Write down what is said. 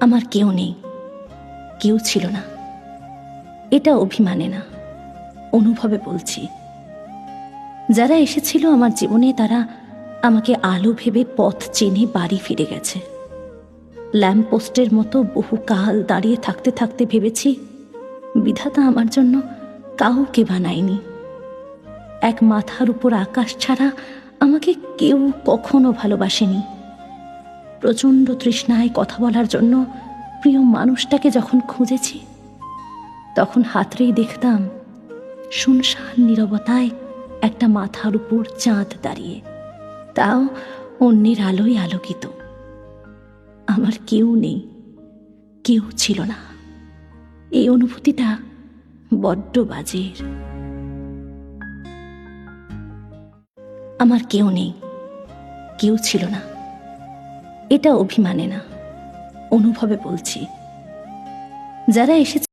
আমার কেউ নেই, কেউ ছিল না। এটা অভিমানে না, অনুভবে বলছি। যারা এসেছিল আমার জীবনে তারা আমাকে আলো ভেবে পথ চেনে বাড়ি ফিরে গেছে। ল্যাম্পপোস্টের মতো বহুকাল দাঁড়িয়ে থাকতে থাকতে ভেবেছি বিধাতা আমার জন্য কাউকে বানায়নি। এক মাথার উপর আকাশ ছাড়া আমাকে কেউ কখনো ভালোবাসেনি। প্রচণ্ড তৃষ্ণায় কথা বলার জন্য প্রিয় মানুষটাকে যখন খুঁজেছি, তখন হাতড়েই দেখতাম শুনশান নীরবতায় একটা মাথার উপর চাঁদ দাঁড়িয়ে, তাও অন্যের আলোয় আলোকিত। আমার কেউ নেই, কেউ ছিল না। এই অনুভূতিটা বড্ড বাজের। আমার কেউ নেই, কেউ ছিল না। এটা অভিমানে না, অনুভবে বলছি। যারা এসেছে